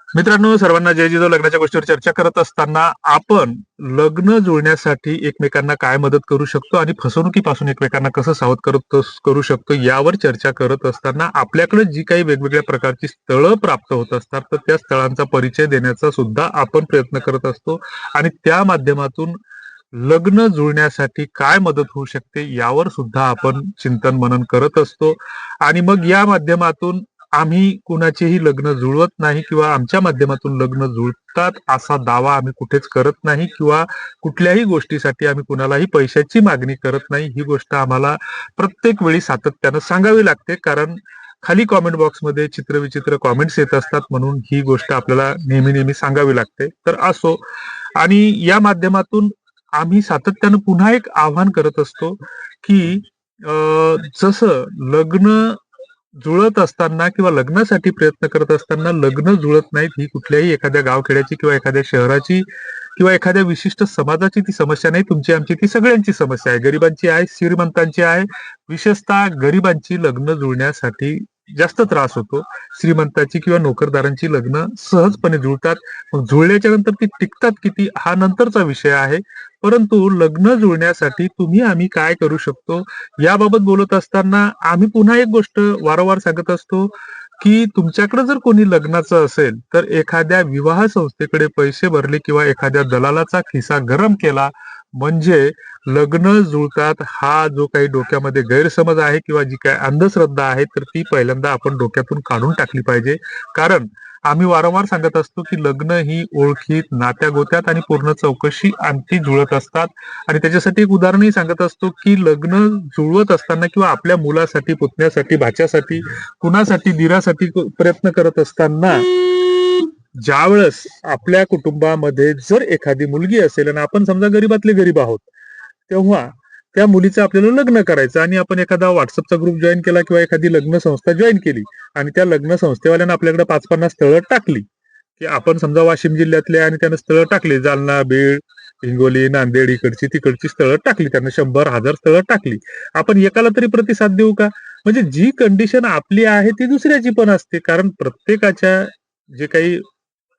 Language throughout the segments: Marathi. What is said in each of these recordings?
मित्रांनो, सर्वांना जय जिजाऊ. लग्नाच्या गोष्टीवर चर्चा करत असताना आपण लग्न जुळण्यासाठी एकमेकांना काय मदत करू शकतो आणि फसवणुकीपासून एकमेकांना कसं सावध करू शकतो यावर चर्चा करत असताना आपल्याकडे जी काही वेगवेगळ्या प्रकारची स्थळं प्राप्त होत असतात तर त्या स्थळांचा परिचय देण्याचा सुद्धा आपण प्रयत्न करत असतो आणि त्या माध्यमातून लग्न जुळण्यासाठी काय मदत होऊ शकते यावर सुद्धा आपण चिंतन मनन करत असतो. आणि मग या माध्यमातून आम्ही कुणाचेही लग्न जुळवत नाही किंवा आमच्या माध्यमातून लग्न जुळतात असा दावा आम्ही कुठेच करत नाही किंवा कुठल्याही गोष्टीसाठी आम्ही कुणालाही पैशाची मागणी करत नाही. ही गोष्ट आम्हाला प्रत्येक वेळी सातत्यानं सांगावी लागते, कारण खाली कॉमेंट बॉक्समध्ये चित्रविचित्र कॉमेंट्स येत असतात, म्हणून ही गोष्ट आपल्याला नेहमी नेहमी सांगावी लागते. तर असो, आणि या माध्यमातून आम्ही सातत्यानं पुन्हा एक आव्हान करत असतो की जसं लग्न जुळत असताना किंवा लग्नासाठी प्रयत्न करत असताना लग्न जुळत नाहीत, ही कुठल्याही एखाद्या गावखेड्याची किंवा एखाद्या शहराची किंवा एखाद्या विशिष्ट समाजाची ती समस्या नाही, तुमची आमची ती सगळ्यांची समस्या आहे. गरिबांची आहे, श्रीमंतांची आहे. विशेषतः गरिबांची लग्न जुळण्यासाठी जास्त त्रास होतो. श्रीमंताची किंवा नोकरदारांची लग्न सहजपणे जुळतात. मग जुळल्याच्या नंतर ती टिकतात किती हा नंतरचा विषय आहे. परंतु लग्न जुळण्यासाठी तुम्ही आम्ही काय करू शकतो याबाबत बोलत असताना आम्ही पुन्हा एक गोष्ट वारंवार सांगत असतो की तुमच्याकडे जर कोणी लग्नाचं असेल तर एखाद्या विवाह संस्थेकडे पैसे भरले किंवा एखाद्या दलालाचा खिसा गरम केला म्हणजे लग्न जुळतात हा जो काही डोक्यामध्ये गैरसमज आहे किंवा जी काही अंधश्रद्धा आहे तर ती पहिल्यांदा आपण डोक्यातून काढून टाकली पाहिजे. कारण आम्ही वारंवार सांगत असतो की लग्न ही ओळखीत, नात्या गोत्यात आणि पूर्ण चौकशी अंती जुळत असतात. आणि त्याच्यासाठी एक उदाहरणही सांगत असतो की लग्न जुळवत असताना किंवा आपल्या मुलासाठी, पुतण्यासाठी, भाच्यासाठी, कुणासाठी, दिरासाठी प्रयत्न करत असताना ज्यावेळेस आपल्या कुटुंबामध्ये जर एखादी मुलगी असेल आणि आपण समजा गरीबातले गरीब आहोत, तेव्हा त्या मुलीचं आपल्याला लग्न करायचं आणि आपण एखादा व्हॉट्सअपचा ग्रुप जॉईन केला किंवा एखादी लग्न संस्था जॉईन केली आणि त्या लग्न संस्थेवाल्यानं आपल्याकडे 5-50 स्थळं टाकली, की आपण समजा वाशिम जिल्ह्यातले आणि त्यानं स्थळं टाकली, जालना, बीड, हिंगोली, नांदेड, इकडची तिकडची स्थळं टाकली, त्यानं 100,000 स्थळं टाकली. आपण एकाला तरी प्रतिसाद देऊ का? म्हणजे जी कंडिशन आपली आहे ती दुसऱ्याची पण असते, कारण प्रत्येकाच्या जे काही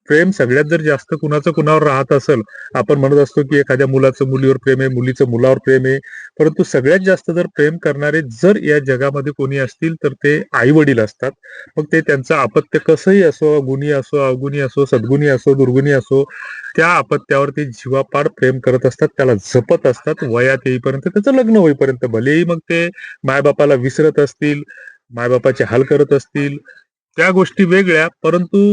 प्रेम सगळ्यात जर जास्त कुणाचं कुणावर राहत असेल, आपण म्हणत असतो की एखाद्या मुलाचं मुलीवर प्रेम आहे, मुलीचं मुलावर प्रेम आहे, परंतु सगळ्यात जास्त जर प्रेम करणारे जर या जगामध्ये कोणी असतील तर ते आई वडील असतात. मग ते त्यांचं अपत्य कसंही असो, गुणी असो, अवगुणी असो, सद्गुणी असो, दुर्गुणी असो, त्या अपत्यावर ते जीवापाड प्रेम करत असतात, त्याला जपत असतात वयात येईपर्यंत, त्याचं लग्न होईपर्यंत. भलेही मग ते मायबापाला विसरत असतील, मायबापाचे हाल करत असतील, त्या गोष्टी वेगळ्या, परंतु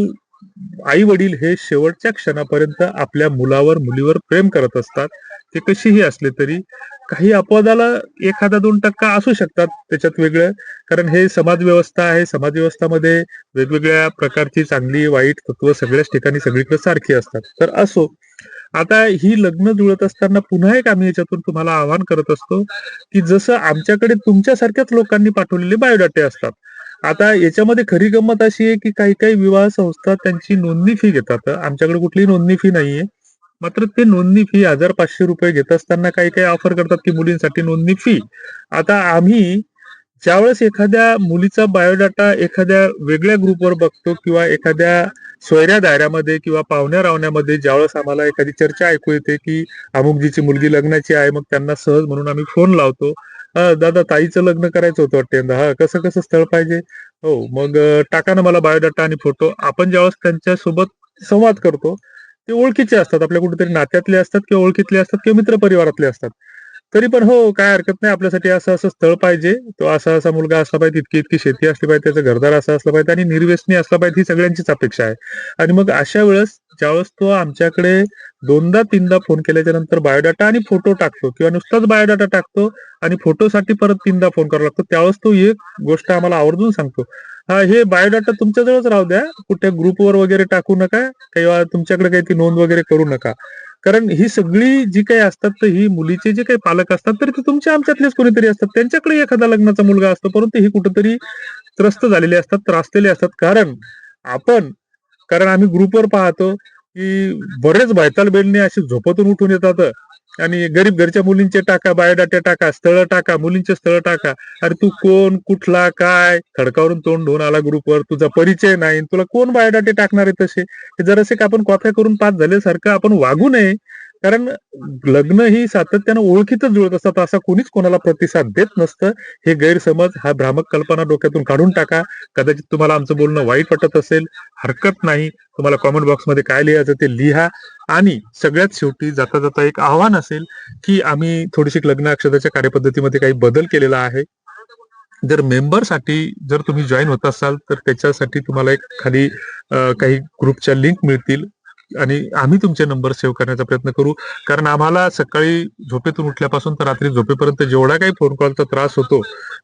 आई वडील हे शेवटच्या क्षणापर्यंत आपल्या मुलावर मुलीवर प्रेम करत असतात. ते कशीही असले तरी काही अपवादाला 1-2% असू शकतात त्याच्यात वेगळं, कारण हे समाज व्यवस्था आहे. समाज व्यवस्थामध्ये वेगवेगळ्या प्रकारची चांगली वाईट तत्व सगळ्याच ठिकाणी सगळीकडे सारखी असतात. तर असो, आता ही लग्न जुळत असताना पुन्हा एक आम्ही याच्यातून तुम्हाला आवाहन करत असतो की जसं आमच्याकडे तुमच्यासारख्याच लोकांनी पाठवलेले बायोडाटे असतात. आता याच्यामध्ये खरी गंमत अशी आहे की काही काही विवाह संस्था त्यांची नोंदणी फी घेतात. आमच्याकडे कुठलीही नोंदणी फी नाहीये. मात्र ते नोंदणी फी ₹1000-500 घेत असताना काही काही ऑफर करतात की मुलींसाठी नोंदणी फी. आता आम्ही ज्यावेळेस एखाद्या मुलीचा बायोडाटा एखाद्या वेगळ्या ग्रुपवर बघतो किंवा एखाद्या सोयऱ्या दायऱ्यामध्ये किंवा पाहुण्या रावण्यामध्ये ज्यावेळेस आम्हाला एखादी चर्चा ऐकू येते की अमुकजीची मुलगी लग्नाची आहे, मग त्यांना सहज म्हणून आम्ही फोन लावतो. दादा ताईचं लग्न करायचं होतं वाटते यंदा. कसं कसं स्थळ पाहिजे? हो, मग टाका ना मला बायोडाटा आणि फोटो. आपण ज्यावेळेस त्यांच्यासोबत संवाद करतो, ते ओळखीचे असतात. आपल्या कुठेतरी नात्यातले असतात किंवा ओळखीतले असतात किंवा मित्रपरिवारातले असतात. तरी पण हो, काय हरकत नाही. आपल्यासाठी असं-असं स्थळ पाहिजे. तो असा-असा मुलगा असला पाहिजे, इतकी-इतकी शेती असली पाहिजे, त्याचं घरदार असं असलं पाहिजे आणि निर्व्यसनी असला पाहिजे, ही सगळ्यांचीच अपेक्षा आहे. आणि मग अशा वेळेस ज्यावेळेस तो आमच्याकडे 2दा-3दा फोन केल्याच्या नंतर बायोडाटा आणि फोटो टाकतो किंवा नुसताच बायोडाटा टाकतो आणि फोटोसाठी परत 3दा फोन करावा लागतो. त्यावेळेस तो एक गोष्ट आम्हाला आवर्जून सांगतो, हे बायोडाटा तुमच्याजवळच राहू द्या. कुठे ग्रुपवर वगैरे टाकू नका किंवा तुमच्याकडे काही ती नोंद वगैरे करू नका. कारण ही सगळी जी काही असतात तर ही मुलीचे जे काही पालक असतात तर ते तुमच्या आमच्यातलेच कोणीतरी असतात. त्यांच्याकडे एखादा लग्नाचा मुलगा असतो, परंतु ही कुठेतरी त्रस्त झालेले असतात, त्रासलेले असतात. आपण कारण आम्ही ग्रुपवर पाहतो की बरेच भैताल बेलने अशी झोपेतून उठून येतात आणि गरीब घरच्या मुलींचे टाका, बायोडाटे टाका, स्थळ टाका, मुलींचे स्थळ टाका. अरे तू कोण, कुठला, काय, खडकावरून तोंड धुवून आला ग्रुपवर, तुझा परिचय नाही, तुला कोण बायोडाटे टाकणार आहे तसे? हे जरासे का आपण कॉप्या करून पास झाल्यासारखं आपण वागू नये. कारण लग्न ही सातत्यानं ओळखीतच जुळत असतात, असा कोणीच कोणाला प्रतिसाद देत नसतं. हे गैरसमज, हा भ्रामक कल्पना डोक्यातून काढून टाका. कदाचित तुम्हाला आमचं बोलणं वाईट वाटत असेल, हरकत नाही. तुम्हाला कॉमेंट बॉक्समध्ये काय लिहायचं ते लिहा. आणि सगळ्यात शेवटी जाता जाता एक आव्हान असेल की आम्ही थोडीशी लग्न अक्षताच्या कार्यपद्धतीमध्ये काही बदल केलेला आहे. जर मेंबरसाठी जर तुम्ही जॉईन होत असाल तर त्याच्यासाठी तुम्हाला एक खाली काही ग्रुपच्या लिंक मिळतील आणि आम्ही तुमचे नंबर सेव्ह करण्याचा प्रयत्न करू. कारण आम्हाला सकाळी झोपेतून उठल्यापासून तर रात्री झोपेपर्यंत जेवढा काही फोन कॉलचा त्रास होतो,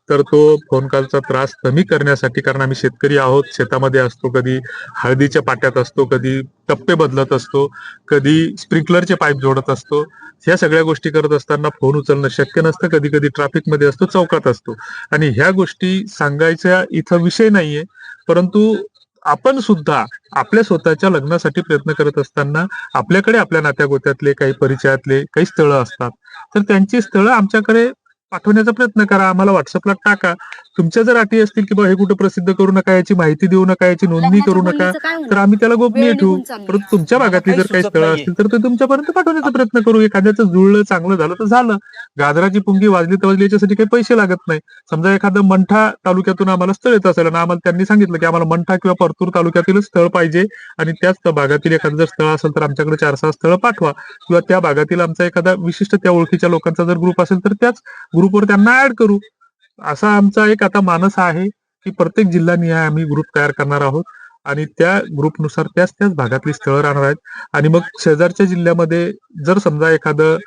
तर तो फोन कॉलचा त्रास कमी करण्यासाठी, कारण आम्ही शेतकरी आहोत, शेतामध्ये असतो, कधी हळदीच्या पाट्यात असतो, कधी टप्पे बदलत असतो, कधी स्प्रिंकलरचे पाईप जोडत असतो. ह्या सगळ्या गोष्टी करत असताना फोन उचलणं शक्य नसतं. कधी कधी ट्रॅफिकमध्ये असतो, चौकात असतो. आणि ह्या गोष्टी सांगायच्या इथं विषय नाहीये. परंतु आपण सुद्धा आपल्या स्वतःच्या लग्नासाठी प्रयत्न करत असताना आपल्याकडे आपल्या नात्यागोत्यातले काही परिचयातले काही स्थळं असतात, तर त्यांची स्थळं आमच्याकडे पाठवण्याचा प्रयत्न करा. आम्हाला व्हॉट्सअपला टाका. तुमच्या जर अटी असतील की हे कुठे प्रसिद्ध करू नका, याची माहिती देऊ नका, याची नोंदणी करू नका, तर आम्ही त्याला गोपनीय ठेवू. परंतु तुमच्या भागातली जर काही स्थळं असतील तर ते तुमच्यापर्यंत पाठवण्याचा प्रयत्न करू. एखाद्याचं जुळलं, चांगलं झालं तर झालं. गाजराची पुंगी वाजली तर वाजली, याच्यासाठी काही पैसे लागत नाही. समजा एखादं मंठा तालुक्यातून आम्हाला स्थळ येत असेल आणि आम्हाला त्यांनी सांगितलं की आम्हाला मंठा किंवा परतूर तालुक्यातीलच स्थळ पाहिजे आणि त्याच भागातील एखादं जर स्थळ असेल तर आमच्याकडे 4-6 स्थळं पाठवा, किंवा त्या भागातील आमचा एखादा विशिष्ट त्या ओळखीच्या लोकांचा जर ग्रुप असेल तर त्याच ग्रुपवर त्यांना ऍड करू. असा आमचा एक आता मानस आहे की प्रत्येक जिल्हानिहाय आम्ही ग्रुप तयार करणार आहोत आणि त्या ग्रुपनुसार त्याच त्याच भागातली स्थळं राहणार आहेत. आणि मग शेजारच्या जिल्ह्यामध्ये जर समजा एखादं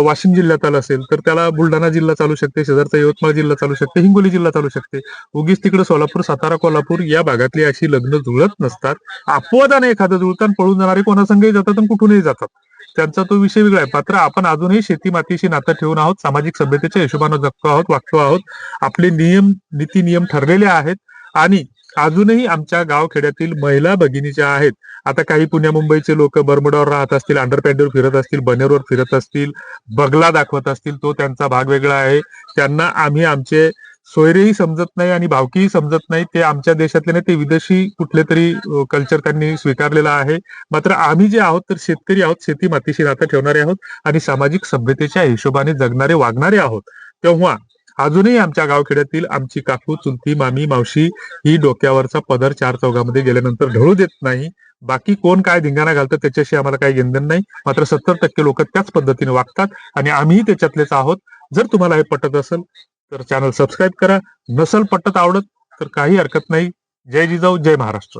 वाशिम जिल्ह्यात आलं असेल तर त्याला बुलढाणा जिल्हा चालू शकते, शेजारचा यवतमाळ जिल्हा चालू शकते, हिंगोली जिल्हा चालू शकते. उगीच तिकडे सोलापूर, सातारा, कोल्हापूर या भागातली अशी लग्न जुळत नसतात. अपवादाने एखादं जुळतात, पळून जाणारे कोणासंगही जातात आणि कुठूनही जातात, त्यांचा तो विषय वेगळा आहे. मात्र आपण अजूनही शेती मातीशी नातं ठेवून आहोत, सामाजिक सभ्यतेच्या हिशोबाने जगतो आहोत, वागतो आहोत. आपले नियम, नीती नियम ठरलेले आहेत. आणि अजूनही आमच्या गावखेड्यातील महिला भगिनी ज्या आहेत, आता काही पुण्या मुंबईचे लोक बर्मुडावर राहत असतील, अंडरपॅन्टवर फिरत असतील, बनेरवर फिरत असतील, बगला दाखवत असतील, तो त्यांचा भाग वेगळा आहे. त्यांना आम्ही आमचे सोयरेही समजत नाही आणि भावकीही समजत नाही. ते आमच्या देशातले नाही, ते विदेशी कुठले तरी कल्चर त्यांनी स्वीकारलेलं आहे. मात्र आम्ही जे आहोत तर शेतकरी आहोत, शेती मातीशी नातं ठेवणारे आहोत आणि सामाजिक सभ्यतेच्या हिशोबाने जगणारे, वागणारे आहोत. तेव्हा अजूनही आमच्या गावखेड्यातील आमची काकू, चुलती, मामी, मावशी ही डोक्यावरचा पदर चार चौघामध्ये गेल्यानंतर ढळू देत नाही. बाकी कोण काय धिंगाणा घालतं त्याच्याशी आम्हाला काही घेणदेण नाही. मात्र 70% लोक त्याच पद्धतीने वागतात आणि आम्हीही त्याच्यातलेच आहोत. जर तुम्हाला हे पटत असेल तर चॅनल सबस्क्राईब करा. नसल पटत, आवडत तर काही हरकत नाही. जय जिजाऊ, जय महाराष्ट्र.